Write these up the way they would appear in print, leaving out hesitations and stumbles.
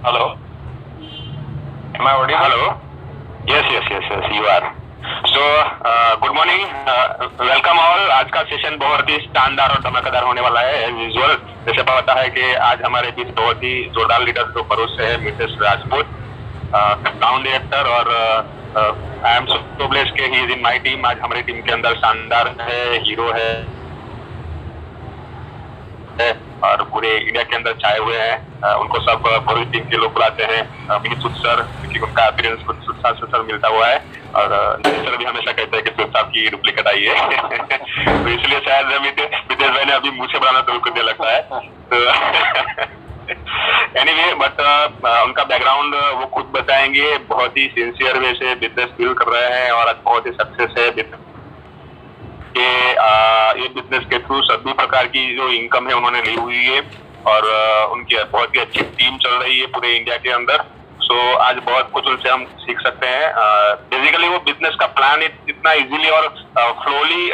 Hello, am I audible? Hello, yes you are. So good morning, welcome all. आज का session बहुत ही शानदार और धमाकेदार होने वाला है एज यूजुअल। जैसे पता है कि आज हमारे बीच बहुत ही जोरदार लीडर जो भरोस से है, मिसेस राजपूत, साउंड डायरेक्टर, और आई एम सो ब्लेस्ड के he is in my team. आज हमारी टीम के अंदर शानदार है, हीरो है और पूरे इंडिया के अंदर छाए हुए हैं। उनको सब पूरी टीम के लोग बुलाते हैं मिनी सुद सर, क्योंकि उनका अपीयरेंस कुछ सुद सर मिलता हुआ है। और सर भी हमेशा कहते हैं कि सुद साहब की डुप्लीकेट आई है तो इसलिए शायद विदेश भाई ने अभी मुझे से बनाना शुरू कर दिया लगता है। तो एनीवे, बट उनका बैकग्राउंड वो खुद बताएंगे। बहुत ही सिंसियर वे से बिजनेस बिल्ड कर रहे हैं और आज बहुत ही सक्सेस है कि ये बिजनेस के थ्रू सभी प्रकार की जो इनकम है उन्होंने ली हुई है और उनकी बहुत ही अच्छी टीम चल रही है पूरे इंडिया के अंदर। सो आज बहुत कुछ उनसे हम सीख सकते हैं। बेसिकली वो बिजनेस का प्लान इतना इजीली और फ्लोली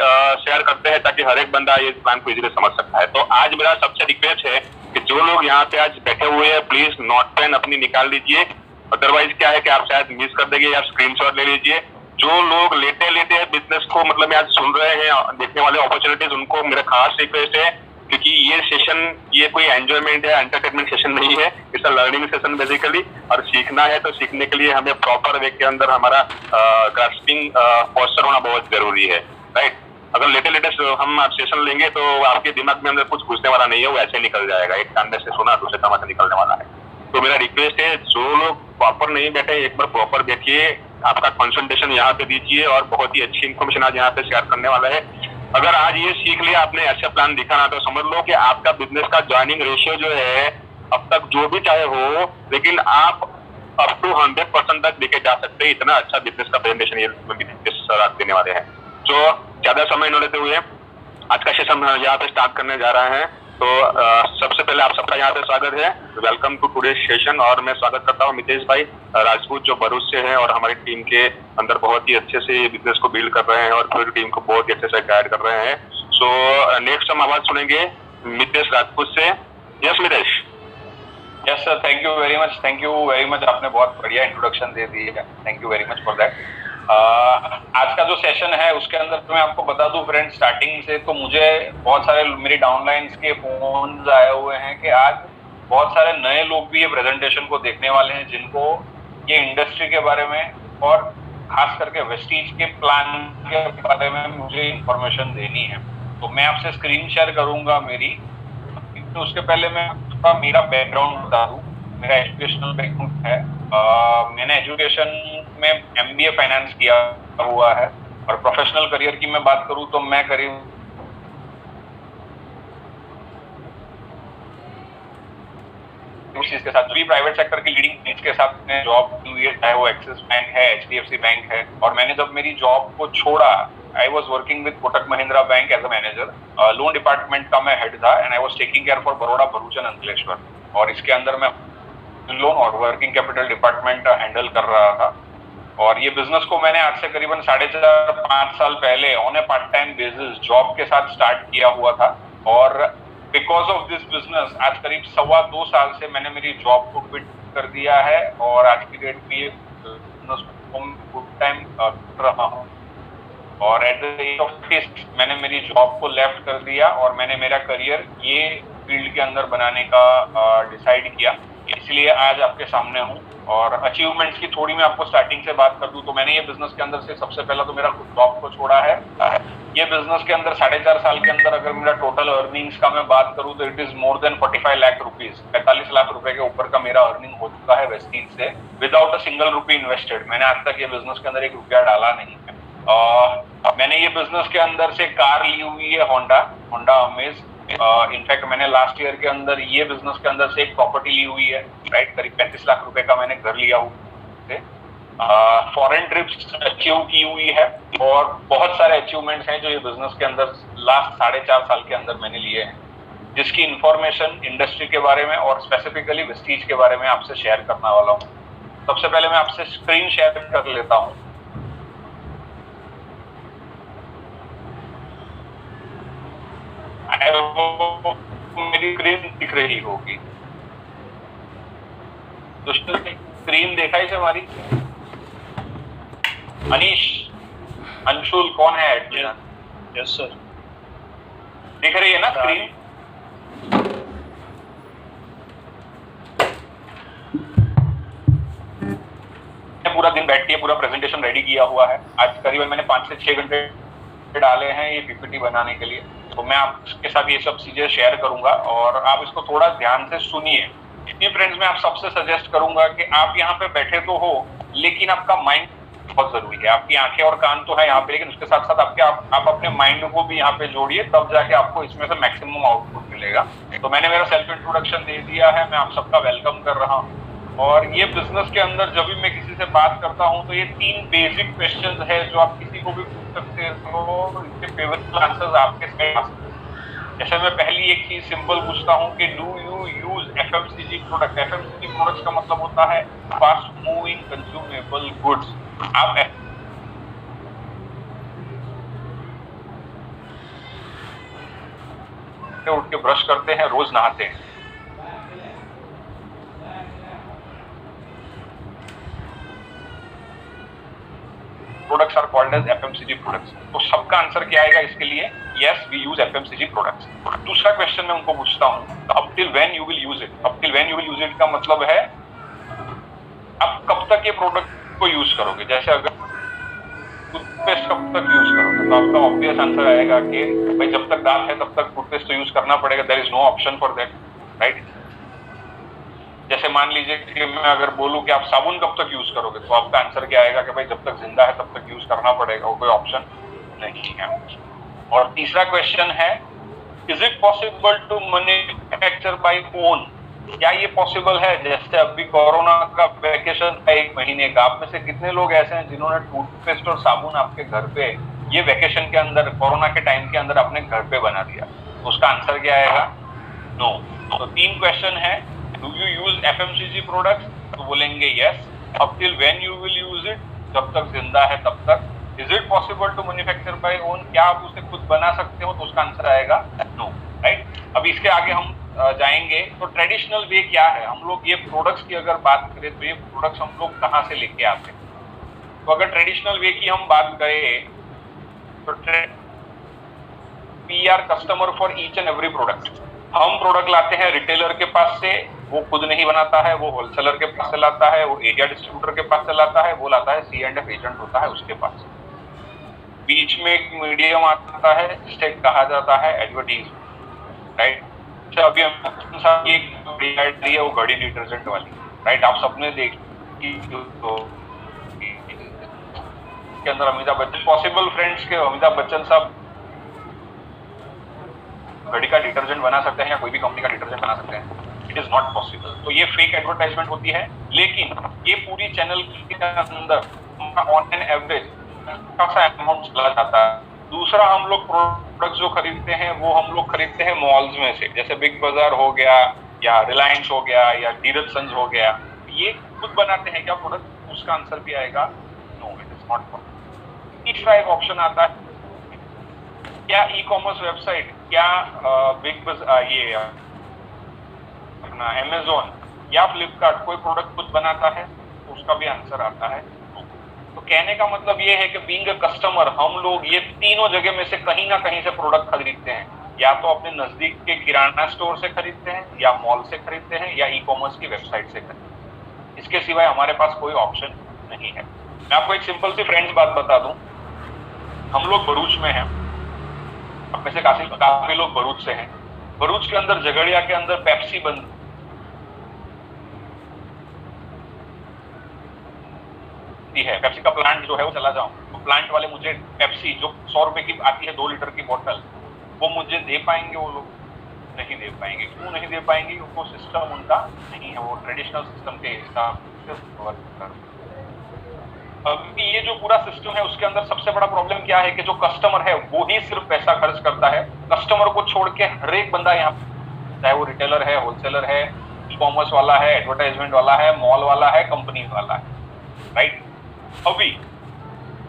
शेयर करते हैं ताकि हर एक बंदा ये प्लान को इजीली समझ सकता है। तो आज मेरा सबसे रिक्वेस्ट है कि जो लोग यहाँ पे आज बैठे हुए हैं, प्लीज नोट पेन अपनी निकाल लीजिए। अदरवाइज क्या है कि आप शायद मिस कर देंगे या स्क्रीनशॉट ले लीजिए। जो लोग लेटे लेटे बिजनेस को मतलब आज सुन रहे हैं, देखने वाले अपॉर्चुनिटीज, उनको मेरा खास रिक्वेस्ट है, क्योंकि ये सेशन ये कोई एंजॉयमेंट या एंटरटेनमेंट सेशन नहीं है, it's a learning session basically. और सीखना है तो सीखने के लिए हमें प्रॉपर वे के अंदर हमारा ग्रास्पिंग पोस्चर होना बहुत जरूरी है, राइट। अगर लेटे लेटे हम आप सेशन लेंगे तो आपके दिमाग में अंदर कुछ घुसने वाला नहीं है, वो ऐसे निकल जाएगा। एक कान में से सुना दूसरे कान से निकलने वाला है। तो मेरा रिक्वेस्ट है, जो लोग प्रॉपर नहीं बैठे एक बार प्रॉपर बैठिए, आपका कंसंट्रेशन यहाँ पे दीजिए और बहुत ही अच्छी इन्फॉर्मेशन आज यहाँ पे शेयर करने वाला है। अगर आज ये सीख लिया आपने, अच्छा प्लान दिखा ना, तो समझ लो कि आपका बिजनेस का ज्वाइनिंग रेशियो जो है अब तक जो भी चाहे हो, लेकिन आप अप टू 100% तक लेके जा सकते हैं। इतना अच्छा बिजनेस का प्रेजेंटेशन ये सर आज देने वाले हैं। तो ज्यादा समय न लेते हुए आज का सेशन यहाँ पे स्टार्ट करने जा रहे हैं। तो सबसे पहले आप सबका यहाँ पे स्वागत है, वेलकम टू टुडे सेशन। और मैं स्वागत करता हूँ मितेश भाई राजपूत, जो भरूच से हैं और हमारी टीम के अंदर बहुत ही अच्छे से बिजनेस को बिल्ड कर रहे हैं और पूरी टीम को बहुत ही अच्छे से गाइड कर रहे हैं। सो नेक्स्ट हम आवाज सुनेंगे मितेश राजपूत से। Yes Mitesh. Yes sir, thank you very much. आपने बहुत बढ़िया इंट्रोडक्शन दे दी है, thank you very much for that. आज का जो सेशन है उसके अंदर मैं आपको बता दूं फ्रेंड, स्टार्टिंग से तो मुझे बहुत सारे मेरी डाउनलाइंस के फोन आए हुए हैं कि आज बहुत सारे नए लोग भी ये प्रेजेंटेशन को देखने वाले हैं, जिनको ये इंडस्ट्री के बारे में और खास करके वेस्टीज के प्लान के बारे में मुझे इंफॉर्मेशन देनी है। तो मैं आपसे स्क्रीन शेयर करूंगा मेरी। तो उसके पहले मैं थोड़ा मेरा बैकग्राउंड बता दूं। मेरा एजुकेशनल बैकग्राउंड है, मैंने एजुकेशन में MBA फाइनेंस किया हुआ है और प्रोफेशनल करियर की मैं बात करूं तो मैं करीब के साथ भी प्राइवेट सेक्टर की लीडिंग बैंक्स के साथ मैं जॉब की है, चाहे वो एक्सिस बैंक है, HDFC बैंक है। और मैंने जब मेरी जॉब को छोड़ा, I was working with Kotak Mahindra Bank as a manager. Loan department का मैं हेड था and I was taking care for Baroda, Bharuch and Ankleshwar. और इसके अंदर मैं लोन और वर्किंग कैपिटल डिपार्टमेंट हैंडल कर रहा था। और ये बिजनेस को मैंने आज से करीबन 4.5-5 साल पहले on A part time basis job के साथ स्टार्ट किया हुआ था। और बिकॉज ऑफ दिस बिजनेस आज करीब 2.25 साल से मैंने मेरी जॉब को क्विट कर दिया है और आज की डेट में ये बिजनेस को फुल टाइम कर रहा हूँ। और एट द एज ऑफ 30 मैंने मेरी जॉब को लेफ्ट कर दिया और मैंने मेरा करियर ये फील्ड के अंदर बनाने का डिसाइड किया, इसलिए आज आपके सामने हूँ। और अचीवमेंट्स की थोड़ी मैं आपको स्टार्टिंग से बात कर दूं तो मैंने ये बिजनेस के अंदर से सबसे पहला तो मेरा जॉब को छोड़ा है। ये बिजनेस के अंदर 4.5 साल के अंदर अगर मेरा टोटल अर्निंग्स का मैं बात करूं तो it is more than 45 lakh rupees, 45 lakh रुपए के ऊपर का मेरा अर्निंग हो चुका है वेस्टीज से, without a single rupee invested. मैंने आज तक ये बिजनेस के अंदर 1 रुपया डाला नहीं है। मैंने ये बिजनेस के अंदर से कार ली हुई है, होंडा अमेज। इनफैक्ट मैंने लास्ट ईयर के अंदर ये बिजनेस के अंदर से एक प्रॉपर्टी ली हुई है, राइट, करीब 35 लाख रुपए का मैंने घर लिया हुआ है। फॉरेन ट्रिप्स अचीव की हुई है और बहुत सारे अचीवमेंट्स हैं जो ये बिजनेस के अंदर लास्ट 4.5 साल के अंदर मैंने लिए हैं, जिसकी इंफॉर्मेशन इंडस्ट्री के बारे में और स्पेसिफिकली वेस्टीज के बारे में आपसे शेयर करने वाला हूँ। सबसे पहले मैं आपसे स्क्रीन शेयर कर लेता हूँ। मेरी स्क्रीन दिख रही होगी। दुष्ट स्क्रीन देखा इसे हमारी? अनीश, अंशुल कौन है एडमिन? Yes sir. दिख रही है ना स्क्रीन? पूरा दिन बैठ के पूरा प्रेजेंटेशन रेडी किया हुआ है। आज करीबन मैंने 5 से 6 घंटे डाले हैं ये पीपीटी बनाने के लिए। तो मैं आपके साथ ये सब चीजें शेयर करूंगा और आप इसको थोड़ा ध्यान से सुनिए। इतनी फ्रेंड्स मैं आप सबसे सजेस्ट करूंगा कि आप यहाँ पे बैठे तो हो, लेकिन आपका माइंड बहुत जरूरी है। आपकी आंखें और कान तो है यहाँ पे, लेकिन उसके साथ साथ आप अपने माइंड को भी यहाँ पे जोड़िए, तब जाके आपको इसमें से मैक्सिमम आउटपुट मिलेगा। तो मैंने मेरा सेल्फ इंट्रोडक्शन दे दिया है, मैं आप सबका वेलकम कर रहा हूँ। और ये बिजनेस के अंदर जब भी मैं किसी से बात करता हूँ तो ये 3 बेसिक क्वेश्चंस है जो आप किसी को भी पूछ सकते हो, इसके फेवरेट आंसर्स आपके पास। जैसे मैं पहली एक चीज सिंपल पूछता हूँ कि do you use FMCG product? FMCG products का मतलब होता है फास्ट मूविंग कंज्यूमेबल गुड्स। आप उठ के ब्रश करते हैं, रोज नहाते हैं, products are called as FMCG products. तो सबका आंसर क्या आएगा इसके लिए? Yes, we use FMCG products. दूसरा क्वेश्चन मैं उनको पूछता हूँ, up till when you will use it? Up till when you will use it का मतलब है आप कब तक ये प्रोडक्ट को यूज करोगे। जैसे अगर टूथपेस्ट कब तक यूज करोगे, तो आपका ऑब्वियस आंसर आएगा कि भाई जब तक दांत है तब तक टूथपेस्ट तो यूज करना पड़ेगा। There is no option for that, right? जैसे मान लीजिए कि मैं अगर बोलूं कि आप साबुन कब तक यूज करोगे, तो आपका आंसर क्या आएगा कि भाई जब तक जिंदा है तब तक यूज करना पड़ेगा, वो कोई ऑप्शन नहीं है। और तीसरा क्वेश्चन है, is it possible to manufacture by own? क्या ये पॉसिबल है? जैसे अभी कोरोना का वैकेशन है 1 महीने का, आप में से कितने लोग ऐसे हैं जिन्होंने टूथपेस्ट और साबुन आपके घर पे ये वैकेशन के अंदर, कोरोना के टाइम के अंदर अपने घर पे बना दिया? तो उसका आंसर क्या आएगा? नो। तो 3 क्वेश्चन है, do you use FMCG products? तो बोलेंगे yes. Up till when you will use it? जब तक जिंदा है तब तक। Is it possible to manufacture by own? क्या आप उसे खुद बना सकते हो? तो उसका आंसर आएगा नो, राइट? अब इसके आगे हम जाएंगे। तो ट्रेडिशनल वे क्या है? हम लोग ये प्रोडक्ट्स की अगर बात करें तो ये प्रोडक्ट्स हम लोग कहाँ से लेके आते हैं? तो अगर ट्रेडिशनल वे की हम बात करें तो we are customer for each and every product. हम प्रोडक्ट लाते हैं रिटेलर के पास से, वो खुद नहीं बनाता है, वो होलसेलर के पास से लाता है, वो एरिया डिस्ट्रीब्यूटर के पास से लाता है, वो लाता है C&F एजेंट होता है उसके पास। बीच में एक मीडियम आता है जिसे कहा जाता है एडवर्टीजमेंट, राइट? अच्छा, अभी हम एक ऐड दी है वो घड़ी डिटर्जेंट वाली, राइट? आप सबने देखी तो के अंदर अमिताभ बच्चन, पॉसिबल फ्रेंड्स के अमिताभ बच्चन साहब घड़ी का डिटर्जेंट बना सकते हैं या कोई भी कंपनी का डिटर्जेंट बना सकते हैं? It is not possible. तो ये फेक एडवर्टाइजमेंट होती है, लेकिन ये पूरी चैनल के अंदर ऑन एन एवरेज खासा अमाउंट चला जाता है। दूसरा, हम लोग प्रोडक्ट्स जो खरीदते हैं वो हम लोग खरीदते हैं मॉल्स में से, जैसे बिग बाजार हो गया या रिलायंस हो गया या धीरज संज हो गया। ये खुद बनाते हैं क्या प्रोडक्ट? उसका आंसर भी आएगा no, it is not possible. तीसरा एक ऑप्शन आता है, क्या ई कॉमर्स वेबसाइट, क्या बिग बाजार, ये अपना अमेज़न या फ्लिपकार्ट कोई प्रोडक्ट खुद बनाता है? तो उसका भी आंसर आता है। तो कहने का मतलब ये है कि बीइंग अ कस्टमर हम लोग ये तीनों जगह में से कहीं ना कहीं से प्रोडक्ट खरीदते हैं। या तो अपने नजदीक के किराना स्टोर से खरीदते हैं, या मॉल से खरीदते हैं, या ई कॉमर्स की वेबसाइट से खरीदते हैं। इसके सिवाय हमारे पास कोई ऑप्शन नहीं है। मैं आपको एक सिंपल सी फ्रेंड्स बात बता दूं, हम लोग भरूच में हैं, अब में से काफी लोग भरूच से हैं। भरूच के अंदर झगड़िया के अंदर पेप्सी बनती है। पेप्सी का प्लांट जो है वो चला जाऊं तो प्लांट वाले मुझे पेप्सी जो 100 रुपए की आती है 2 लीटर की बोतल, वो मुझे दे पाएंगे? वो लोग नहीं दे पाएंगे। क्यों नहीं दे पाएंगे? वो सिस्टम उनका नहीं है, वो ट्रेडिशनल सिस्टम के हिसाब से वर्क करते। अभी ये जो पूरा सिस्टम है उसके अंदर सबसे बड़ा प्रॉब्लम क्या है कि जो कस्टमर है वो ही सिर्फ पैसा खर्च करता है। कस्टमर को छोड़ के हर एक बंदा यहाँ, चाहे वो रिटेलर है, होलसेलर है, ई कॉमर्स वाला है, एडवर्टाइजमेंट वाला है, मॉल वाला है, कंपनी वाला है, राइट? अभी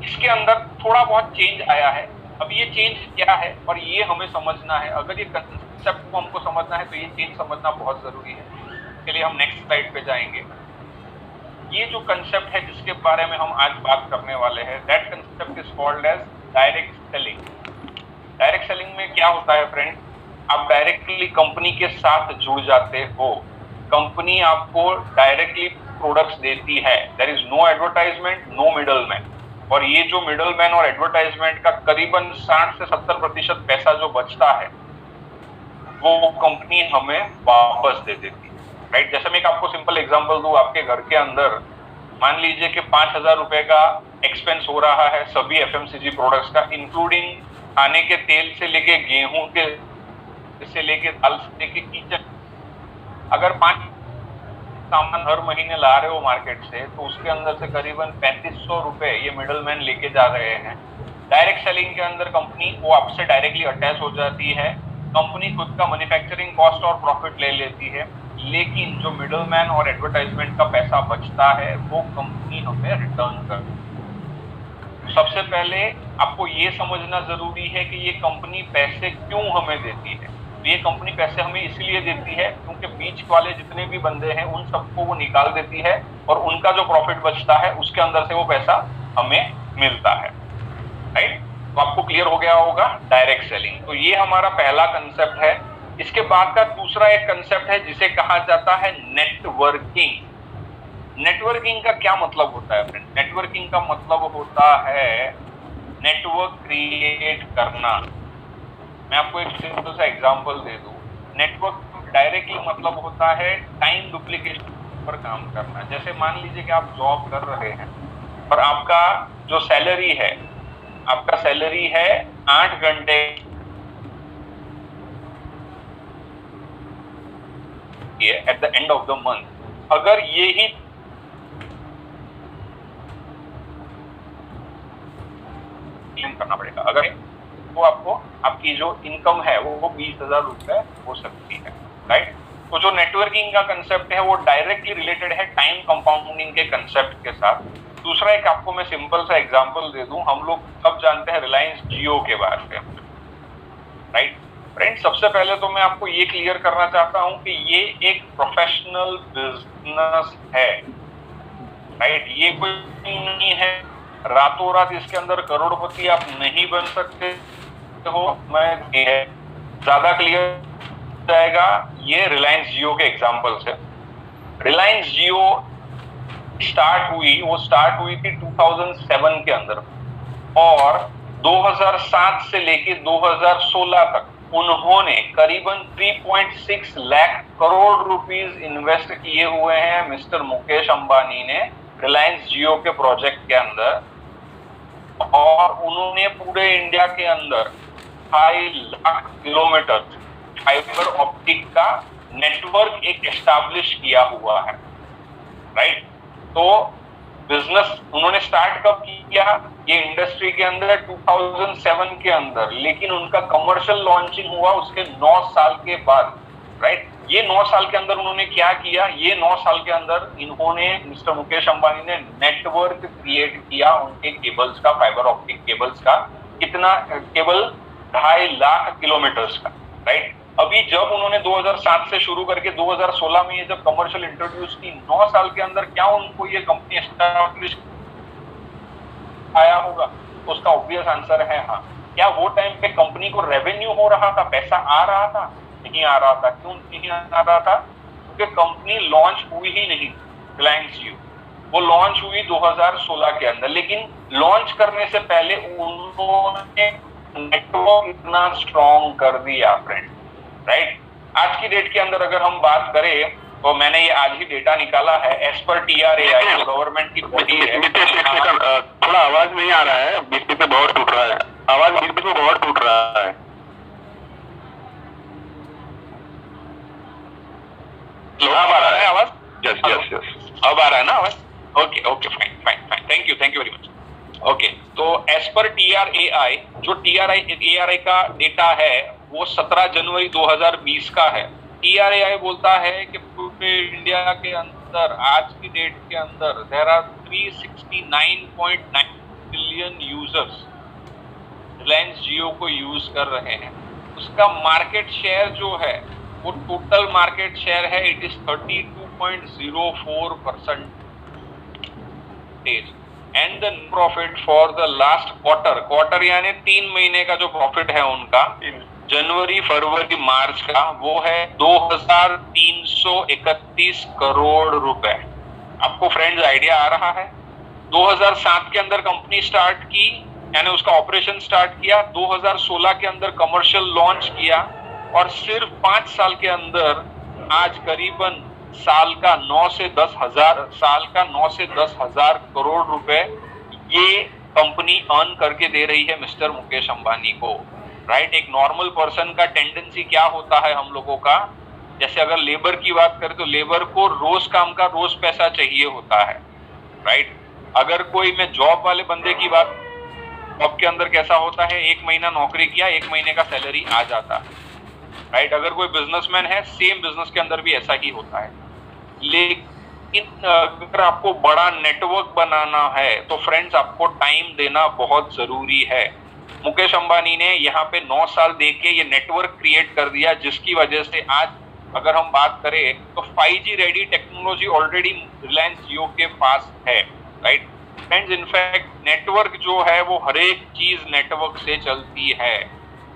इसके अंदर थोड़ा बहुत चेंज आया है। अब ये चेंज क्या है और ये हमें समझना है। अगर ये कंसेप्ट को हमको समझना है तो ये चेंज समझना बहुत जरूरी है। इसके लिए हम नेक्स्ट स्लाइड पे जाएंगे। ये जो कंसेप्ट है जिसके बारे में हम आज बात करने वाले हैं, that concept is called as direct selling. Direct selling में क्या होता है फ्रेंड, आप डायरेक्टली कंपनी के साथ जुड़ जाते हो, कंपनी आपको डायरेक्टली प्रोडक्ट्स देती है, there is no advertisement, no middleman. और ये जो मिडलमैन और एडवर्टाइजमेंट का करीबन 60 से 70% पैसा जो बचता है वो कंपनी हमें वापस दे देती है, राइट। जैसे मैं एक आपको सिंपल एग्जांपल दूं, आपके घर के अंदर मान लीजिए कि 5,000 रुपए का एक्सपेंस हो रहा है सभी एफएमसीजी प्रोडक्ट्स का, इंक्लूडिंग खाने के तेल से लेके गेहूं के से लेके दाल से लेके किचन। अगर 5 सामान हर महीने ला रहे हो मार्केट से, तो उसके अंदर से करीबन 3500 रुपए ये मिडलमैन लेके जा रहे हैं। डायरेक्ट सेलिंग के अंदर कंपनी वो आपसे डायरेक्टली अटैच हो जाती है, कंपनी खुद का मैन्युफैक्चरिंग कॉस्ट और प्रॉफिट ले लेती है, लेकिन जो मिडलमैन और एडवर्टाइजमेंट का पैसा बचता है वो कंपनी हमें रिटर्न करती है। सबसे पहले आपको ये समझना जरूरी है कि ये कंपनी पैसे क्यों हमें देती है। ये कंपनी पैसे हमें इसलिए देती है क्योंकि बीच वाले जितने भी बंदे हैं उन सबको वो निकाल देती है और उनका जो प्रॉफिट बचता है उसके अंदर से वो पैसा हमें मिलता है, राइट। तो आपको क्लियर हो गया होगा डायरेक्ट सेलिंग। तो ये हमारा पहला कंसेप्ट है। इसके बाद का दूसरा एक कंसेप्ट है जिसे कहा जाता है नेटवर्किंग। नेटवर्किंग का क्या मतलब होता है फ्रेंड? नेटवर्किंग का मतलब होता है नेटवर्क क्रिएट करना। मैं आपको एक सिंपल सा एग्जांपल दे दूं। नेटवर्क डायरेक्टली मतलब होता है टाइम डुप्लीकेशन पर काम करना। जैसे मान लीजिए कि आप जॉब कर रहे हैं और आपका जो सैलरी है, आपका सैलरी है 8 घंटे at the end of the month. अगर ये ही करना पड़ेगा, अगर तो आपको आपकी जो इनकम है वो 20,000 रुपए हो सकती है, राइट। तो जो नेटवर्किंग का कंसेप्ट है वो डायरेक्टली रिलेटेड है टाइम कंपाउंडिंग के कंसेप्ट के साथ। दूसरा एक आपको मैं सिंपल सा एग्जांपल दे दूं। हम लोग सब जानते हैं रिलायंस जियो के बारे में, राइट फ्रेंड। सबसे पहले तो मैं आपको ये क्लियर करना चाहता हूं कि ये एक प्रोफेशनल बिजनेस है, राइट। ये कोई नहीं है रातों रात इसके अंदर करोड़पति आप नहीं बन सकते हो। मैं ज्यादा क्लियर जाएगा ये रिलायंस जियो के एग्जांपल से। रिलायंस जियो स्टार्ट हुई थी 2007 के अंदर और 2007 से लेके 2016 तक उन्होंने करीबन 3.6 लाख करोड़ रुपीस इन्वेस्ट किए हुए हैं मिस्टर मुकेश अंबानी ने रिलायंस जियो के प्रोजेक्ट के अंदर। और उन्होंने पूरे इंडिया के अंदर 2.5 लाख किलोमीटर फाइबर ऑप्टिक का नेटवर्क एक एस्टैब्लिश किया हुआ है, राइट। तो बिजनेस उन्होंने स्टार्ट कब किया? ये इंडस्ट्री के अंदर 2007 के अंदर, लेकिन उनका कमर्शियल लॉन्चिंग हुआ उसके 9 साल के बाद, राइट। ये 9 साल के अंदर उन्होंने क्या किया? ये 9 साल के अंदर इन्होंने मिस्टर मुकेश अंबानी ने नेटवर्क क्रिएट किया उनके केबल्स का, फाइबर ऑप्टिक केबल्स का। कितना केबल? 2.5 लाख किलोमीटर्स का, राइट। अभी जब उन्होंने 2007 से शुरू करके 2016 में ये जब कमर्शियल इंट्रोड्यूस की, 9 साल के अंदर क्या उनको ये कंपनी एस्टैब्लिश आया होगा? तो उसका ऑब्वियस आंसर है हाँ। क्या वो टाइम पे कंपनी को रेवेन्यू हो रहा था, पैसा आ रहा था? नहीं आ रहा था। क्यों नहीं आ रहा था? क्योंकि कंपनी लॉन्च हुई ही नहीं। रिलायंस जियो वो लॉन्च हुई 2016 के अंदर, लेकिन लॉन्च करने से पहले उन्होंने नेटवर्क इतना स्ट्रॉन्ग कर दिया फ्रेंड, राइट। आज की डेट के अंदर अगर हम बात करें तो मैंने ये आज ही डेटा निकाला है एज पर TRAI जो गवर्नमेंट की बॉडी है। थोड़ा आवाज नहीं आ रहा है, बीच बीच में बहुत टूट रहा है आवाज, बीच बीच में बहुत टूट रहा है। अब आ रहा है आवाज? यस यस यस, अब आ रहा है ना आवाज? Okay okay fine, thank you very much. Okay, तो एज पर TRAI, जो TRAI का डेटा है वो 17 जनवरी 2020 का है। TRAI बोलता है कि पूरे इंडिया के अंदर आज की डेट के अंदर there are 369.9 million users Reliance Jio को यूज कर रहे हैं। उसका मार्केट शेयर जो है वो टोटल मार्केट शेयर है, it is 32.04%, days and the profit for the last quarter यानी 3 महीने का जो प्रॉफिट है उनका जनवरी फरवरी मार्च का वो है 2331 करोड़ रुपए। आपको फ्रेंड्स आइडिया आ रहा है? 2007 के अंदर कंपनी स्टार्ट की यानी उसका ऑपरेशन स्टार्ट किया, 2016 के अंदर कमर्शियल लॉन्च किया और सिर्फ 5 साल के अंदर आज करीबन साल का 9 से 10 हजार करोड़ रुपए ये कंपनी अर्न करके दे रही है मिस्टर मुकेश अंबानी को। राइट, एक नॉर्मल पर्सन का टेंडेंसी क्या होता है हम लोगों का, जैसे अगर लेबर की बात करें तो लेबर को रोज काम का रोज पैसा चाहिए होता है। राइट, अगर कोई मैं जॉब वाले बंदे की बात, जॉब के अंदर कैसा होता है, 1 महीना नौकरी किया 1 महीने का सैलरी आ जाता है। राइट, अगर कोई बिजनेसमैन है सेम बिजनेस के अंदर भी ऐसा ही होता है। लेकिन अगर आपको बड़ा नेटवर्क बनाना है तो फ्रेंड्स आपको टाइम देना बहुत जरूरी है। मुकेश अंबानी ने यहाँ पे 9 साल दे के ये नेटवर्क क्रिएट कर दिया, जिसकी वजह से आज अगर हम बात करें तो 5G ready technology already Reliance Jio के पास है। राइट फ्रेंड्स, इनफैक्ट नेटवर्क जो है वो हर एक चीज नेटवर्क से चलती है।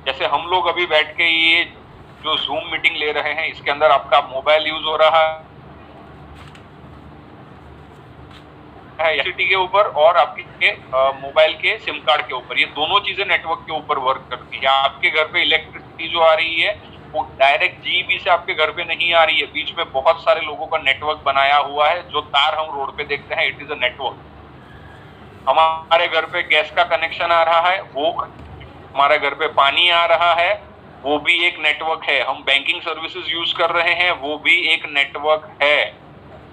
जैसे हम लोग अभी बैठ के ये जो जूम मीटिंग ले रहे हैं इसके अंदर आपका मोबाइल यूज हो रहा है इलेक्ट्रिसिटी के ऊपर और आपके मोबाइल के सिम कार्ड के ऊपर, ये दोनों चीजें नेटवर्क के ऊपर वर्क करती है। आपके घर पे इलेक्ट्रिसिटी जो आ रही है वो डायरेक्ट जीबी से आपके घर पे नहीं आ रही है, बीच में बहुत सारे लोगों का नेटवर्क बनाया हुआ है। जो तार हम रोड पे देखते हैं इट इज अ नेटवर्क। हमारे घर पे गैस का कनेक्शन आ रहा है, वो हमारे घर पे पानी आ रहा है, वो भी एक नेटवर्क है। हम बैंकिंग सर्विसेज यूज कर रहे हैं, वो भी एक नेटवर्क है।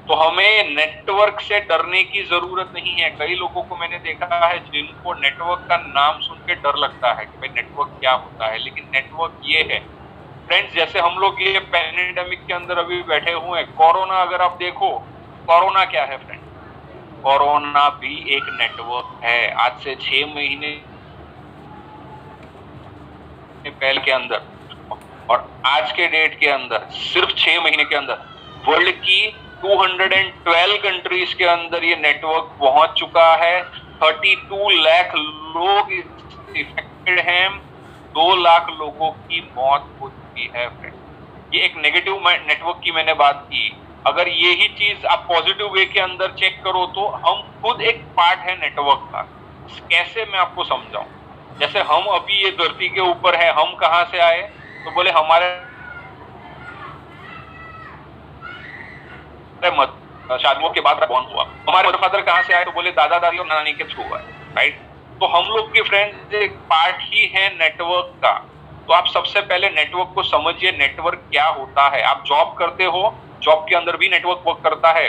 तो हमें नेटवर्क से डरने की जरूरत नहीं है। कई लोगों को मैंने देखा है जिनको नेटवर्क का नाम सुन के डर लगता है कि भाई नेटवर्क क्या होता है, लेकिन नेटवर्क ये है फ्रेंड्स। जैसे हम लोग ये पैंडेमिक के अंदर अभी बैठे हुए हैं, कोरोना अगर आप देखो, कोरोना क्या है फ्रेंड? कोरोना भी एक नेटवर्क है। आज से 6 महीने पहले के अंदर और आज के डेट के अंदर सिर्फ 6 महीने के अंदर वर्ल्ड की 212 कंट्रीज के अंदर ये नेटवर्क पहुंच चुका है। 32 लाख लोग इफेक्टेड हैं, 2 लाख लोगों की मौत हो चुकी है फ्रेंड। ये एक नेगेटिव नेटवर्क की मैंने बात की। अगर यही चीज आप पॉजिटिव वे के अंदर चेक करो तो हम खुद एक पार्ट है नेटवर्क का। कैसे मैं आपको समझाऊं? जैसे हम अभी ये धरती के ऊपर है, हम कहाँ से आए? तो बोले हमारे शादियों के बाद बॉर्न हुआ। हमारे फादर कहाँ से आए? तो बोले दादा दादी और नानी के थ्रू आए। राइट, तो हम लोग के फ्रेंड्स एक पार्ट ही है नेटवर्क का। तो आप सबसे पहले नेटवर्क को समझिए, नेटवर्क क्या होता है। आप जॉब करते हो, जॉब के अंदर भी नेटवर्क वर्क करता है।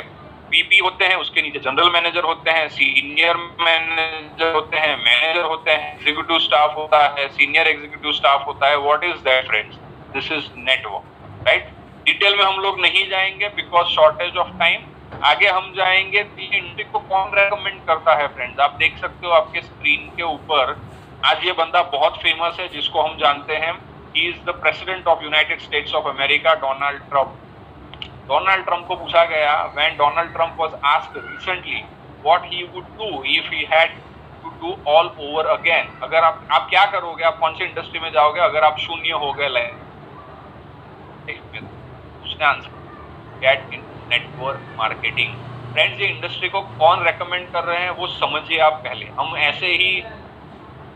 वीपी होते हैं, उसके नीचे जनरल मैनेजर होते हैं, सीनियर मैनेजर होते हैं, मैनेजर होते हैं, एग्जीक्यूटिव स्टाफ होता है, सीनियर एग्जीक्यूटिव स्टाफ होता है। What is that friends? This is network. Right, detail में हम लोग नहीं जाएंगे बिकॉज शॉर्टेज ऑफ टाइम। आगे हम जाएंगे इंडस्ट्री को कौन रेकमेंड करता है फ्रेंड्स। आप देख सकते हो आपके स्क्रीन के ऊपर, आज ये बंदा बहुत फेमस है जिसको हम जानते हैं। He is the president of United States of America, Donald Trump. Donald Trump को पूछा गया when Donald Trump was asked recently what he would do if he had to do all over again. अगर आप क्या करोगे, आप कौन सी industry में जाओगे अगर आप शून्य हो गए लाइफ? उसने answer that in network marketing. Friends, ये इंडस्ट्री को कौन रेकमेंड कर रहे हैं वो समझिए आप पहले। हम ऐसे ही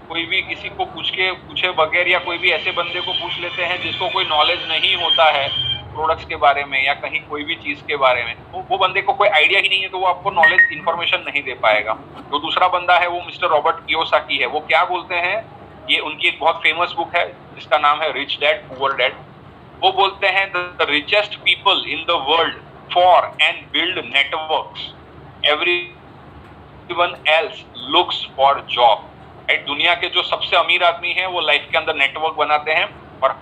कोई भी किसी को पूछे बगैर या कोई भी ऐसे बंदे को पूछ लेते हैं जिसको कोई नॉलेज नहीं होता है प्रोडक्ट्स के बारे में या कहीं कोई भी चीज के बारे में, तो वो बंदे को कोई आइडिया ही नहीं है, तो वो आपको नॉलेज इन्फॉर्मेशन नहीं दे पाएगा। जो दूसरा बंदा है वो मिस्टर रॉबर्ट कियोसाकी है। वो क्या बोलते हैं, ये उनकी एक बहुत फेमस बुक है जिसका नाम है रिच डैड पुअर डैड। वो बोलते हैं the richest people in the world for and build networks, everyone else looks for job. Right, दुनिया के जो सबसे अमीर आदमी हैं वो लाइफ के अंदर नेटवर्क बनाते हैं और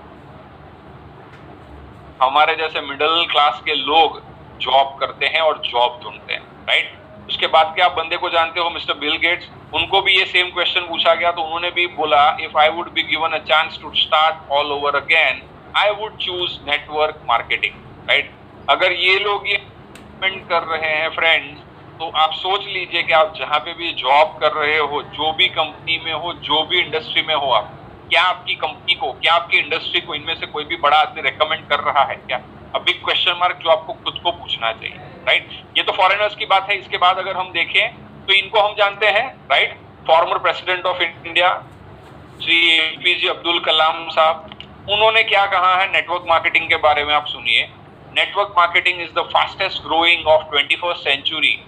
हमारे जैसे मिडिल क्लास के लोग जॉब करते हैं और जॉब ढूंढते हैं। राइट, उसके बाद के आप बंदे को जानते हो मिस्टर बिल गेट्स। उनको भी ये सेम क्वेश्चन पूछा गया तो उन्होंने भी बोला if I would be given a chance to start all over again I would choose network marketing. Right, अगर ये लोग ये कमेंट कर रहे हैं फ्रेंड्स तो आप सोच लीजिए कि आप जहां पे भी जॉब कर रहे हो, जो भी कंपनी में हो, जो भी इंडस्ट्री में हो आप, क्या आपकी कंपनी को, क्या आपकी इंडस्ट्री को इनमें से कोई भी बड़ा आदमी रेकमेंड कर रहा है क्या? अ बिग क्वेश्चन मार्क जो आपको खुद को पूछना चाहिए, राइट? ये तो फॉरेनर्स की बात है। इसके बाद अगर हम देखें तो इनको हम जानते हैं, right? Former president of India Shri APJ Abdul Kalam sahab, उन्होंने क्या कहा है नेटवर्क मार्केटिंग के बारे में? आप सुनिए। Network marketing is the fastest growing of 21st century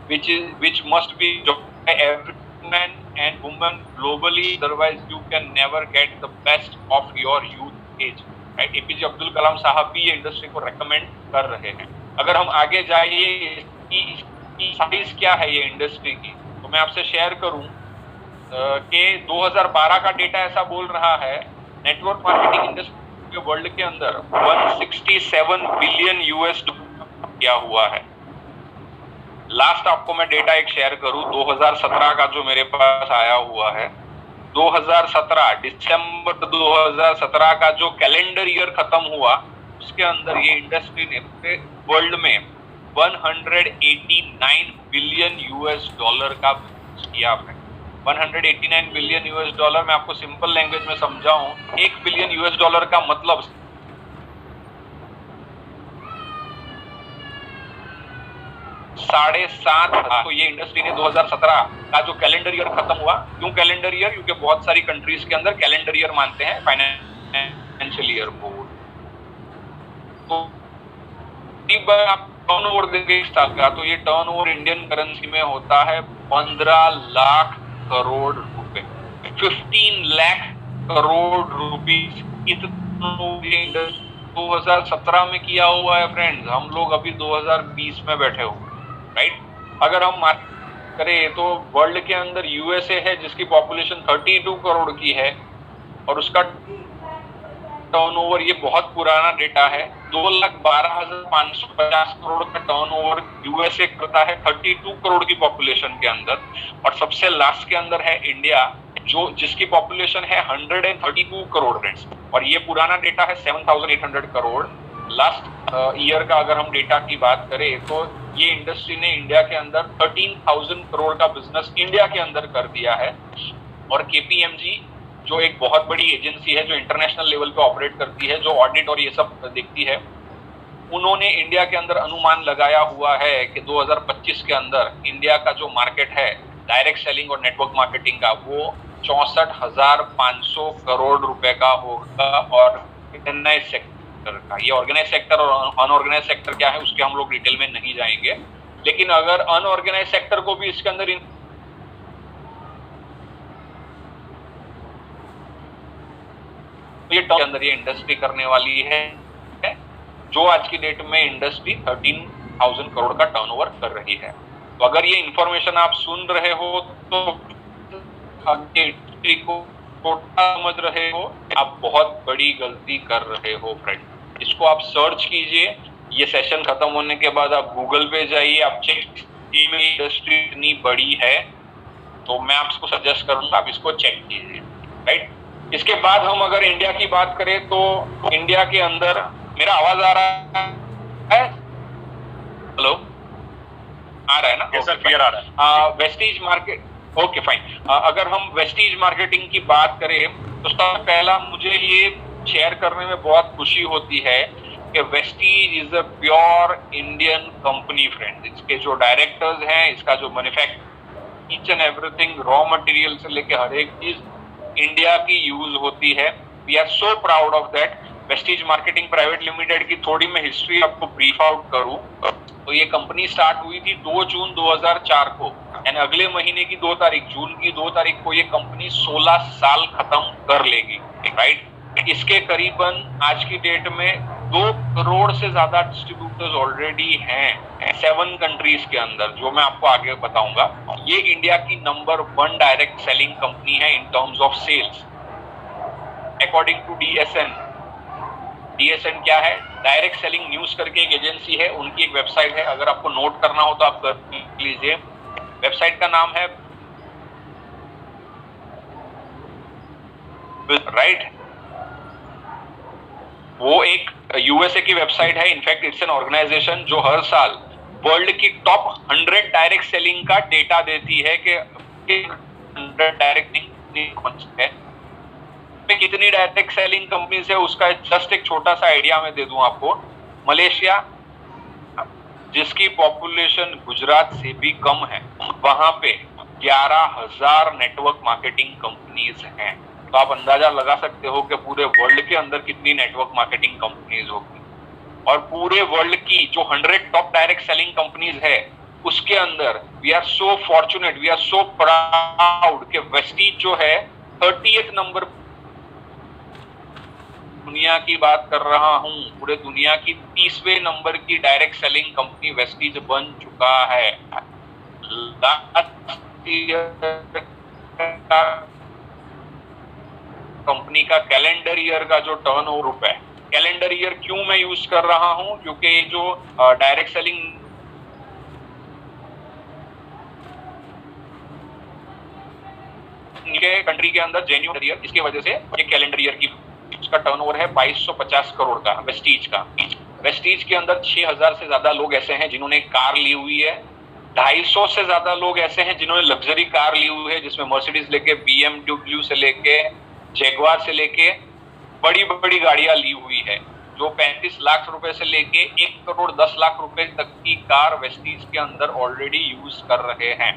which must be joined by every man and woman globally, otherwise you can never get the best of your youth age, right? APJ Abdul Kalam sahab भी ये industry को recommend कर रहे हैं। अगर हम आगे जाइए, इसकी साइज क्या है ये इंडस्ट्री की, तो मैं आपसे शेयर करूं कि 2012 का डेटा ऐसा बोल रहा है, नेटवर्क मार्केटिंग इंडस्ट्री के वर्ल्ड के अंदर 167 बिलियन यूएस किया हुआ है। लास्ट आपको मैं डेटा एक शेयर करूं, 2017 का जो मेरे पास आया हुआ है, 2017 दिसंबर 2017 का जो कैलेंडर ईयर खत्म हुआ, उसके अंदर ये इंडस्ट्री ने पूरे वर्ल्ड में 189 बिलियन यूएस डॉलर का किया है। 189 बिलियन यूएस डॉलर, मैं आपको सिंपल लैंग्वेज में समझाऊं, 1 बिलियन यूएस डॉलर का मतलब 7.5। तो ये इंडस्ट्री ने 2017 का जो कैलेंडर ईयर खत्म हुआ, क्यों कैलेंडर ईयर? क्योंकि बहुत सारी कंट्रीज के अंदर कैलेंडर ईयर मानते हैं फाइनेंशियल ईयर को। तो आप टर्नओवर देखें इस साल का, तो ये टर्नओवर इंडियन करेंसी में होता है 15 लाख करोड़ रुपए, 15 लाख करोड़ रुपीस। इतना 2017 में किया हुआ है फ्रेंड्स, हम लोग अभी 2020 में बैठे हुए, राइट? अगर हम मार्केट करें तो वर्ल्ड के अंदर यूएसए है जिसकी पॉपुलेशन 32 करोड़ की है, और उसका टर्नओवर, ये बहुत पुराना डेटा है, 2,12,550 करोड़ का टर्नओवर यूएसए करता है 32 करोड़ की पॉपुलेशन के अंदर। और सबसे लास्ट के अंदर है इंडिया, जो जिसकी पॉपुलेशन है 132 करोड़ फ्रेंड्स, और ये पुराना डेटा है 7,800 करोड़। लास्ट ईयर का अगर हम डेटा की बात करें तो ये इंडस्ट्री ने इंडिया के अंदर 13,000 करोड़ का बिजनेस इंडिया के अंदर कर दिया है। और केपीएमजी जो एक बहुत बड़ी एजेंसी है जो इंटरनेशनल लेवल पे ऑपरेट करती है, जो ऑडिट और ये सब देखती है, उन्होंने इंडिया के अंदर अनुमान लगाया हुआ है कि 2025 के अंदर इंडिया का जो मार्केट है डायरेक्ट सेलिंग और नेटवर्क मार्केटिंग का, वो 64,500 करोड़ रुपए का होगा। और ऑर्गेनाइज सेक्टर का, ये ऑर्गेनाइज सेक्टर और अनऑर्गेनाइज सेक्टर क्या है उसके हम लोग डिटेल में नहीं जाएंगे, लेकिन अगर अनऑर्गेनाइज सेक्टर को भी इसके अंदर ये अंदर ये इंडस्ट्री करने वाली है, जो आज की डेट में इंडस्ट्री 13,000 करोड़ का टर्नओवर कर रही है। तो अगर ये इंफॉर्मेशन आप सुन रहे हो तो इंडस्ट्री को समझ रहे हो, आप बहुत बड़ी गलती कर रहे हो फ्रेंड। इसको आप सर्च कीजिए, ये सेशन खत्म होने के बाद आप गूगल पे जाइए, आप चेक में इंडस्ट्री इतनी बड़ी है, तो मैं आपको सजेस्ट करूंगा आप इसको चेक कीजिए, राइट? इसके बाद हम अगर इंडिया की बात करें तो इंडिया के अंदर, मेरा आवाज आ रहा है? हेलो, आ रहा है ना? यस सर, क्लियर आ रहा है। Vestige market, okay fine. अगर हम वेस्टीज मार्केटिंग की बात करें तो सबसे पहला मुझे ये शेयर करने में बहुत खुशी होती है कि Vestige is a pure Indian company friend. इसके जो डायरेक्टर्स हैं, इसका जो manufacture, each and everything, raw material से लेके हर एक चीज इंडिया की यूज होती है। We are so proud of that. Vestige marketing private limited की थोड़ी मैं हिस्ट्री आपको ब्रीफ आउट करूं तो ये कंपनी स्टार्ट हुई थी 2 जून 2004 को, यानी अगले महीने की 2 तारीख, जून की 2 तारीख को ये कंपनी 16 साल खत्म कर लेगी, राइट? इसके करीबन आज की डेट में 2 करोड़ से ज्यादा डिस्ट्रीब्यूटर्स ऑलरेडी हैं 7 कंट्रीज के अंदर, जो मैं आपको आगे बताऊंगा। ये इंडिया की नंबर 1 डायरेक्ट सेलिंग कंपनी है in terms of sales according to DSN। DSN क्या है? डायरेक्ट सेलिंग न्यूज करके एक एजेंसी है, उनकी एक वेबसाइट है, अगर आपको नोट करना हो तो आप कर लीजिए। वेबसाइट का नाम है राइट, वो एक यूएसए की वेबसाइट है। इनफैक्ट इट्स एन ऑर्गेनाइजेशन जो हर साल वर्ल्ड की टॉप 100 डायरेक्ट सेलिंग का डेटा देती है कि 100 डायरेक्ट है, कितनी डायरेक्ट सेलिंग कंपनीज है उसका जस्ट एक छोटा सा आइडिया मैं दे दूं आपको। मलेशिया, जिसकी पॉपुलेशन गुजरात से भी कम है, वहां पे 11,000 नेटवर्क मार्केटिंग कंपनीज हैं। तो आप अंदाजा लगा सकते हो कि पूरे वर्ल्ड के अंदर कितनी नेटवर्क मार्केटिंग कंपनीज होगी। और पूरे वर्ल्ड की जो 100 टॉप डायरेक्ट सेलिंग कंपनीज है उसके अंदर we are so fortunate, we are so proud कि वेस्टीज जो है 30th नंबर, दुनिया की बात कर रहा हूं, पूरे दुनिया की 30वें नंबर की डायरेक्ट सेलिंग कंपनी वेस्टीज बन चुका है। कंपनी का कैलेंडर ईयर का जो टर्नओवर है, कैलेंडर ईयर क्यों मैं यूज कर रहा हूं, क्योंकि जो डायरेक्ट सेलिंग के कंट्री के अंदर जेन्युइन ईयर, इसकी वजह से ये कैलेंडर ईयर की उसका टर्नओवर है 2250 करोड़ का वेस्टीज का। वेस्टीज के अंदर 6000 से ज्यादा लोग ऐसे हैं जिन्होंने कार ली हुई है, 250 से ज्यादा लोग ऐसे हैं जिन्होंने लग्जरी कार ली हुई है, जिसमें मर्सिडीज लेके BMW से लेके जैगवार से लेके बड़ी बड़ी गाड़ियां ली हुई है, जो 35 लाख रुपए से लेके 1 करोड़ 10 लाख रुपए तक की कार वेस्टीज के अंदर ऑलरेडी यूज कर रहे हैं।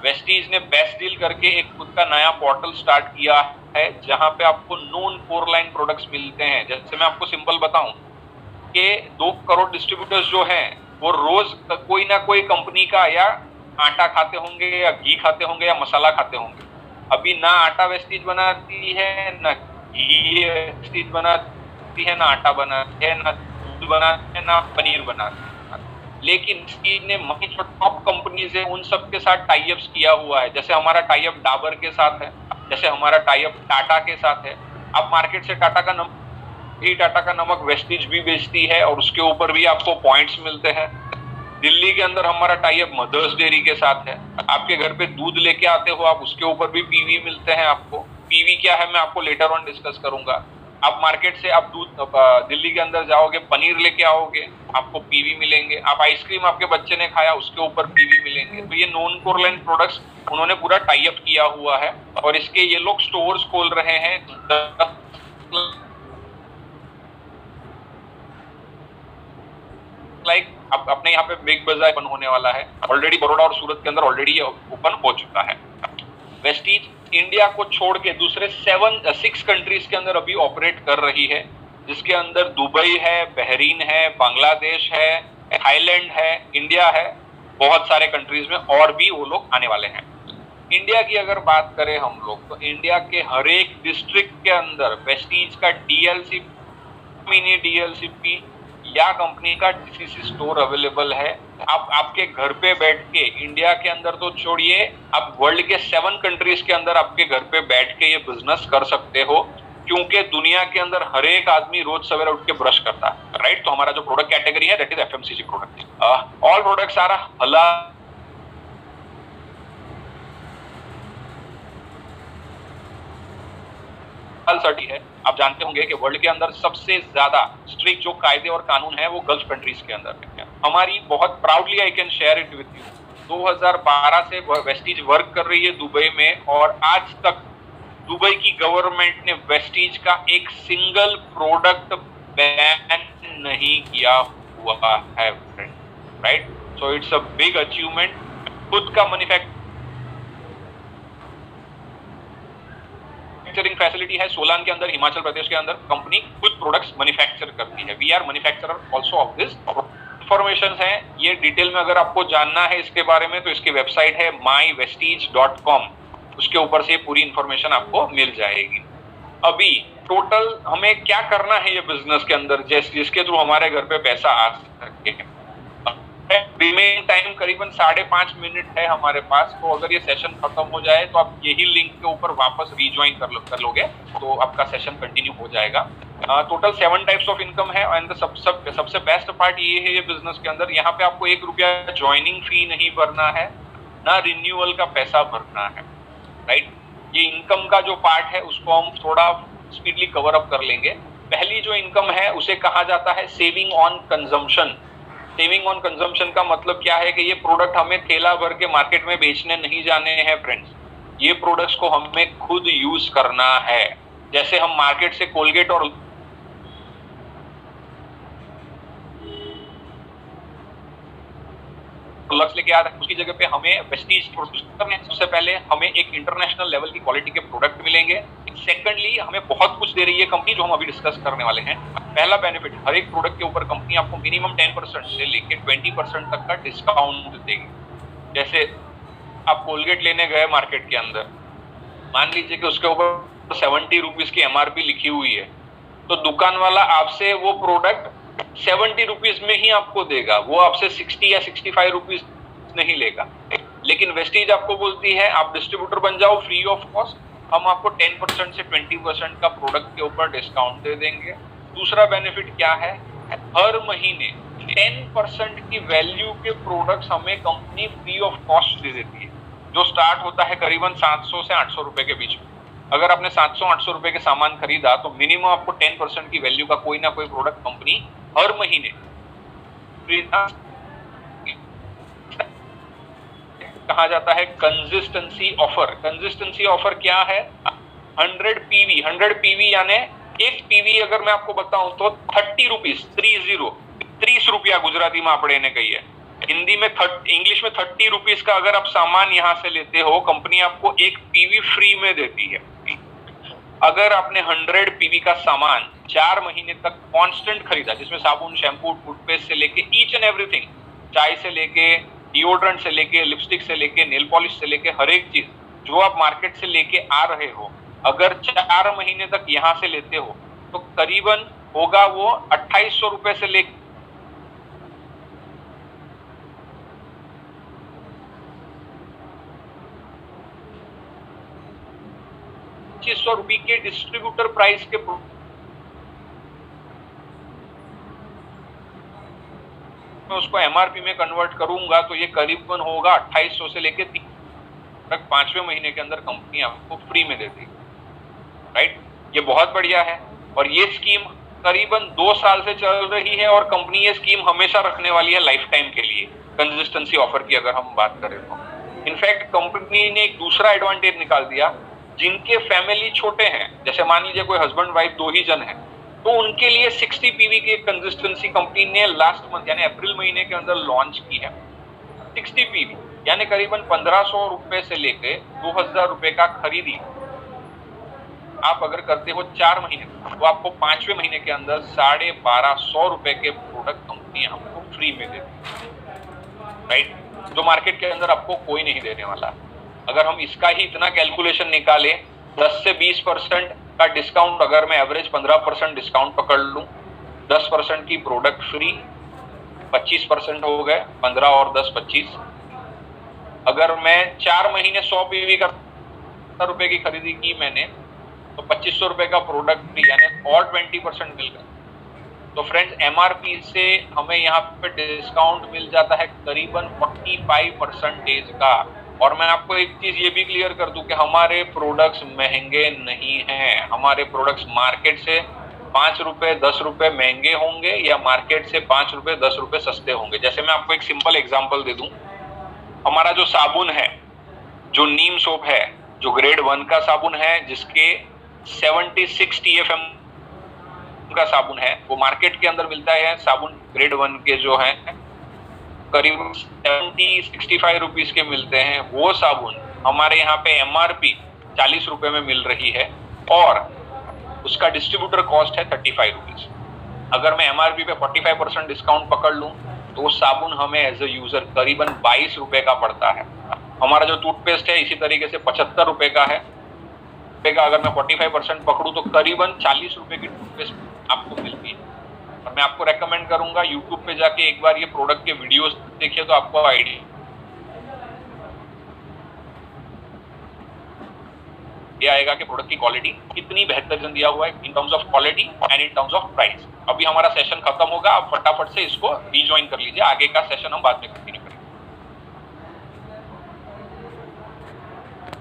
वेस्टीज ने बेस्ट डील करके एक खुद का नया पोर्टल स्टार्ट किया है जहां पे आपको नॉन कोर लाइन प्रोडक्ट्स मिलते हैं। जैसे मैं आपको सिंपल बताऊं कि 2 करोड़ डिस्ट्रीब्यूटर्स जो हैं वो रोज कोई ना कोई कंपनी का या आटा खाते होंगे या घी खाते होंगे या मसाला खाते होंगे। अभी ना आटा वेस्टीज बनाती है, ना घी वेस्टीज बनाती है, ना आटा बनाती है, ना दूध बनाती है, ना पनीर बनाती है। लेकिन इसकी ने जो टॉप कंपनीज है उन सब के साथ टाई अप्स किया हुआ है। जैसे हमारा टाई अप डाबर के साथ है, जैसे हमारा टाई अप टाटा के साथ है। आप मार्केट से टाटा का नमक वेस्टीज भी बेचती है और उसके ऊपर भी आपको पॉइंट्स मिलते हैं। दिल्ली के अंदर हमारा टाई अप मदर्स डेयरी के साथ है। आपके घर पे दूध लेके आते हो आप, उसके ऊपर भी पीवी मिलते हैं आपको। पीवी क्या है मैं आपको लेटर ऑन डिस्कस करूंगा। आप मार्केट से आप दूध दिल्ली के अंदर जाओगे, पनीर लेके आओगे, आपको पीवी मिलेंगे। आप आइसक्रीम आपके बच्चे ने खाया, उसके ऊपर पीवी मिलेंगे। तो ये नॉन कोर लाइन प्रोडक्ट्स उन्होंने पूरा टाई अप किया हुआ है और इसके ये लोग स्टोर्स खोल रहे हैं। अब अपने यहाँ पे बिग बाजार ओपन होने वाला है ऑलरेडी, बड़ौदा और सूरत के अंदर ऑलरेडी ओपन हो चुका है। वेस्टीज इंडिया को छोड़ के दूसरे 6 कंट्रीज के अंदर अभी ऑपरेट कर रही है, जिसके अंदर दुबई है, बहरीन है, बांग्लादेश है, थाईलैंड है, इंडिया है। बहुत सारे कंट्रीज में और भी वो लोग आने वाले हैं। इंडिया की अगर बात करें हम लोग, तो इंडिया के हर एक डिस्ट्रिक्ट के अंदर वेस्टीज का डीएलसी, मिनी डीएलसीपी या कंपनी का डीसीसी स्टोर अवेलेबल है। आप आपके घर पे बैठ के, इंडिया के अंदर तो छोड़िए, आप वर्ल्ड के 7 कंट्रीज के अंदर आपके घर पे बैठ के ये बिजनेस कर सकते हो, क्योंकि दुनिया के अंदर हर एक आदमी रोज सवेरे उठ के ब्रश करता है, राइट। तो हमारा जो प्रोडक्ट कैटेगरी है that is FMCG product. All products are halal सर्टी है। आप जानते होंगे कि वर्ल्ड के अंदर सबसे ज्यादा स्ट्रिक्ट जो कायदे और कानून है वो गल्फ कंट्रीज के अंदर है। हमारी बहुत proudly I can share it with you, 2012 से वेस्टीज वर्क कर रही है दुबई में और आज तक दुबई की गवर्नमेंट ने वेस्टीज का एक सिंगल प्रोडक्ट बैन नहीं किया हुआ है, right. So it's a big achievement. खुद का मैन्युफैक्चरिंग फैसिलिटी है सोलान के अंदर, हिमाचल प्रदेश के अंदर। कंपनी खुद प्रोडक्ट्स मैन्युफैक्चर करती है। We are manufacturer also of this. Information है ये डिटेल में अगर आपको जानना है इसके बारे में तो इसकी वेबसाइट है mywestige.com, उसके ऊपर से पूरी इंफॉर्मेशन आपको मिल जाएगी। अभी टोटल हमें क्या करना है ये बिजनेस के अंदर जिसके थ्रू हमारे घर पे पैसा आ सके। रिमेन टाइम करीबन 5.5 मिनट है हमारे पास, तो अगर ये सेशन खत्म हो जाए तो आप यही लिंक के ऊपर वापस रिज्वाइन कर लोगे तो आपका सेशन कंटिन्यू हो जाएगा। टोटल 7 टाइप्स ऑफ इनकम है एंड सबसे बेस्ट पार्ट ये है ये बिजनेस के अंदर, यहाँ पे आपको 1 रुपया ज्वाइनिंग फी नहीं भरना है, ना रिन्यूअल का पैसा भरना है, राइट। ये इनकम का जो पार्ट है उसको हम थोड़ा स्पीडली कवर अप कर लेंगे। पहली जो इनकम है उसे कहा जाता है saving on consumption. Saving on consumption का मतलब क्या है कि ये प्रोडक्ट हमें थैला भर के मार्केट में बेचने नहीं जाने हैं फ्रेंड्स, ये प्रोडक्ट्स को हमें खुद यूज करना है। जैसे हम मार्केट से कोलगेट और लक्स लेके आ रहे हैं, उसकी जगह पे हमें वेस्टीज प्रोड्यूस करने हैं। सबसे पहले हमें एक इंटरनेशनल लेवल की क्वालिटी के प्रोडक्ट मिलेंगे। सेकंडली हमें बहुत कुछ दे रही है कंपनी, जो हम अभी डिस्कस करने वाले हैं। पहला बेनिफिट, हर एक प्रोडक्ट के ऊपर कंपनी आपको मिनिमम 10% से लेके 20% तक का डिस्काउंट देगी। जैसे आप कोलगेट लेने गए मार्केट के अंदर, मान लीजिए कि उसके ऊपर 70 रुपीज की एमआरपी लिखी हुई है, तो दुकान वाला आपसे वो प्रोडक्ट 70 रुपीज में ही आपको देगा, वो आपसे 60 या 65 रुपीज नहीं लेगा। लेकिन वेस्टीज आपको बोलती है आप डिस्ट्रीब्यूटर बन जाओ फ्री ऑफ कॉस्ट, हम आपको 10% से 20% का प्रोडक्ट के ऊपर डिस्काउंट दे देंगे। दूसरा बेनिफिट क्या है, हर महीने 10% की वैल्यू के प्रोडक्ट्स हमें कंपनी फ्री ऑफ कॉस्ट दे देती है, जो स्टार्ट होता है करीबन 700 से 800 रुपए के बीच में। अगर आपने 700-800 रुपए के सामान खरीदा तो मिनिमम आपको 10% की वैल्यू का कोई ना कोई प्रोडक्ट कंपनी हर महीने कहा जाता है कंसिस्टेंसी ऑफर। कंसिस्टेंसी ऑफर क्या है, 100 पीवी यानी एक पीवी अगर मैं आपको बताऊं तो 30 रुपीज 30 रुपया गुजराती में आपने ने कही है, हिंदी में इंग्लिश में 30 रुपीज का अगर आप सामान यहां से लेते हो, कंपनी आपको एक पीवी फ्री में देती है। अगर आपने 100 पीवी का सामान 4 महीने तक कांस्टेंट खरीदा, जिसमें साबुन, शैम्पू, टूथपेस्ट से लेके ईच एंड एवरीथिंग, चाय से लेके डिओड्रेंट से लेके लिपस्टिक से लेके नेल पॉलिश से लेके हर एक चीज जो आप मार्केट से लेके आ रहे हो, अगर 4 महीने तक यहां से लेते हो तो करीबन होगा वो 2800 रुपए से लेके 2500 रुपए के डिस्ट्रीब्यूटर प्राइस के मैं उसको एमआरपी में कन्वर्ट करूंगा तो ये करीबन होगा 2800 से लेके 30 तक 5वें महीने के अंदर कंपनी आपको फ्री में देती है। राइट, ये बहुत बढ़िया है और ये स्कीम करीबन 2 साल से चल रही है और कंपनी ये स्कीम हमेशा रखने वाली है लाइफ टाइम के लिए। कंसिस्टेंसी ऑफर की अगर हम बात करें तो इनफैक्ट कंपनी ने एक दूसरा एडवांटेज निकाल दिया, जिनके फैमिली छोटे हैं, जैसे मान लीजिए कोई हस्बैंड वाइफ 2 ही जन है, तो उनके लिए 60 पीवी की कंसिस्टेंसी कंपनी ने लास्ट मंथ यानी अप्रैल महीने के अंदर लॉन्च की है। 60 पीवी यानी करीबन 1500 रुपए से लेके 2000 रुपए का खरीदी आप अगर करते हो 4 महीने तो आपको 5वें महीने के अंदर 1250 रुपए के प्रोडक्ट कंपनी आपको फ्री में देती है। राइट, जो मार्केट के अंदर आपको कोई नहीं देने वाला। अगर हम इसका ही इतना कैलकुलेशन निकालें, 10 से 20% का डिस्काउंट, अगर मैं एवरेज 15% डिस्काउंट पकड़ लूं, 10% की प्रोडक्ट फ्री, 25% हो गए, 15 और 10 25। अगर मैं 4 महीने 100 पीवी का रुपए की खरीदी की मैंने तो 2500 रुपए का प्रोडक्ट फ्री यानी और 20% मिल गया। तो फ्रेंड्स एमआरपी से हमें यहाँ पे डिस्काउंट मिल जाता है करीबन 45% का। और मैं आपको एक चीज ये भी क्लियर कर दूं कि हमारे प्रोडक्ट्स महंगे नहीं हैं। हमारे प्रोडक्ट्स मार्केट से 5 रुपए 10 रुपए महंगे होंगे या मार्केट से 5 रुपए 10 रुपए सस्ते होंगे। जैसे मैं आपको एक सिंपल एग्जांपल दे दूं, हमारा जो साबुन है, जो नीम सोप है, जो ग्रेड 1 का साबुन है, जिसके 76 TFM का साबुन है, वो मार्केट के अंदर मिलता है। साबुन ग्रेड 1 के जो है करीब 70-65 रुपीज के मिलते हैं। वो साबुन हमारे यहाँ पे एमआरपी 40 रुपए में मिल रही है और उसका डिस्ट्रीब्यूटर कॉस्ट है 35 रुपीज। अगर मैं एमआरपी पे 45% डिस्काउंट पकड़ लूं तो वो साबुन हमें एज ए यूजर करीबन 22 रुपए का पड़ता है। हमारा जो टूथपेस्ट है इसी तरीके से 75 रुपए का है। अगर मैं 45% पकड़ूं तो करीबन 40 रुपए की टूथपेस्ट आपको मिलती है। और मैं आपको रेकमेंड करूंगा यूट्यूब पे जाके एक बार ये प्रोडक्ट के वीडियोस देखिए तो आपको आइडिया ये आएगा कि प्रोडक्ट की क्वालिटी कितनी बेहतर दिया हुआ है in terms of quality and in terms of price. अभी हमारा सेशन खत्म होगा, आप फटाफट से इसको रीजॉइन कर लीजिए, आगे का सेशन हम बाद में कंटिन्यू